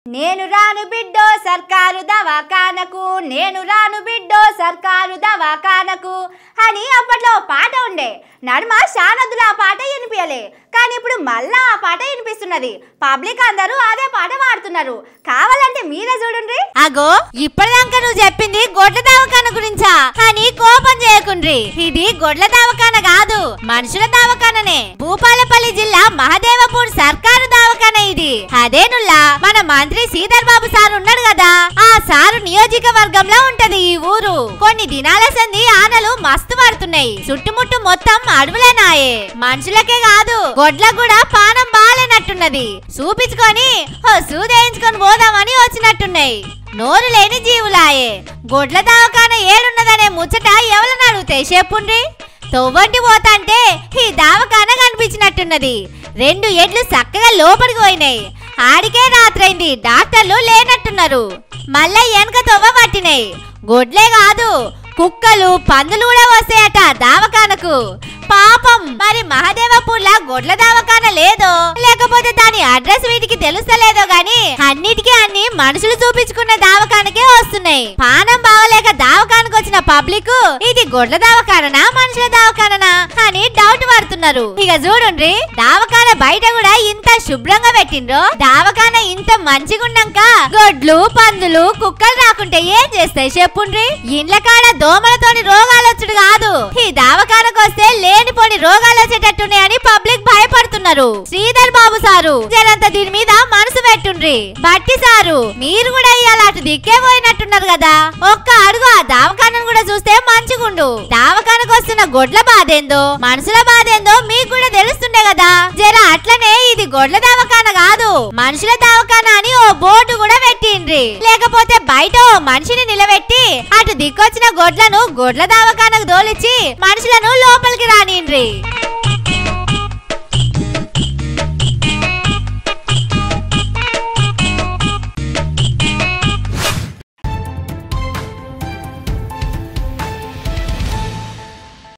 నేను రాను బిడ్డో సర్కారు దవాఖానకు, నేను రాను బిడ్డో సర్కారు దవాఖానకు అని అప్పట్లో పాట ఉండే. నడుమ శానదులు ఆ పాట వినిపించలే, కానీ ఇప్పుడు మళ్ళా ఆ పాట వినిపిస్తున్నది. పబ్లిక్ అందరూ అదే పాట వాడుతున్నారు. కావాలంటే మీరే చూడండి. అగో ఇప్పటిదాకా నువ్వు చెప్పింది గొడ్ల దవాఖాన గురించా అని కోపం చేయకుండ్రి. ఇది గొడ్ల దవాఖాన కాదు, మనుషుల దవాఖాననే. భూపాలపల్లి జిల్లా మహదేవపూర్ సర్కారు దవాఖాన ఇది. అదేనుల్లా మన మంత్రి శ్రీధర్ బాబు సార్ ఉన్నాడు కదా, ఆ సారు నియోజకవర్గంలో ఉంటది ఈ ఊరు. కొన్ని దినాల సంది ఆనలు మస్తు పడుతున్నాయి. చుట్టుముట్టు మొత్తం అడవులేనాయే. మనుషులకే కాదు గొడ్లకు కూడా పానం బాలేనట్టున్నది. చూపించుకొని ఓ సూదేయించుకొని పోదామని వచ్చినట్టున్నాయి. నోరు లేని జీవులాయే. గొడ్ల దవాఖాన ఏడున్నదనే ముచ్చట ఎవరిని అడిగితే చెప్పుండ్రి. తొవ్వంటి పోతాంటే ఈ దవాఖాన కనిపించినట్టున్నది. 2 ఎడ్లు చక్కగా లోపలికి పోయినాయి. ఆడికే రాత్రైంది, డాక్టర్లు లేనట్టున్నారు. మళ్ళా వెనక తొవ్వ పట్టినాయి. గొడ్లే కాదు కుక్కలు పందులు కూడా వస్తాయట దవాఖానకు. పాపం మరి మహదేవపూర్లా గొడ్ల దవాఖాన లేదో, లేకపోతే దాని అడ్రస్ వీటికి తెలుస్తలేదో గాని అన్నిటికీ అన్ని మనుషులు చూపించుకున్న దవాఖానకే వస్తున్నాయి. పానం బాగలేక దవాఖానకు వచ్చిన పబ్లిక్ ఇది గొడ్ల దవాఖాననా మనుషుల దవాఖాననా అని డౌట్ పడుతున్నారు. ఇక చూడండి, దవాఖాన బయట కూడా ఇంత శుభ్రంగా పెట్టిండ్రో. దవాఖాన ఇంత మంచిగున్నాక గొడ్లు పందులు కుక్కలు రాకుంటే ఏం చేస్తాయి చెప్పుండ్రి. ఇండ్ల కాడ దోమలతోని రోగాలు వచ్చుడు కాదు, ఈ దవాఖానకు వస్తే లేనిపోని రోగాలు వచ్చేటట్టున్నాయని పబ్లిక్ భయపడుతున్నారు. శ్రీధర్ బాబు సారు జరంత దీని మీద మనసు పెట్టుండ్రి. బట్టి సారు మీరు కూడా ఇవాళ అటు దిక్కే పోయినట్టున్నారు కదా, ఒక్క అడుగు ఆ దవాఖానను కూడా చూస్తే మంచిగుండు. దవాఖానకు వస్తున్న గొడ్ల బాధేందో మనుషుల బాధేందో మీకు కూడా తెలుస్తుండే కదా. జర అట్లనే ఇది గొడ్ల దవాఖాన కాదు మనుషుల దవాఖాన అని ఓ బోర్డు కూడా పెట్టిండ్రి. లేకపోతే బయట ఓ మనిషిని నిలబెట్టి అటు దిక్కొచ్చిన గొడ్లను గొడ్ల దవాఖానకు దోలిచ్చి మనుషులను లోపలికి రానిండ్రి.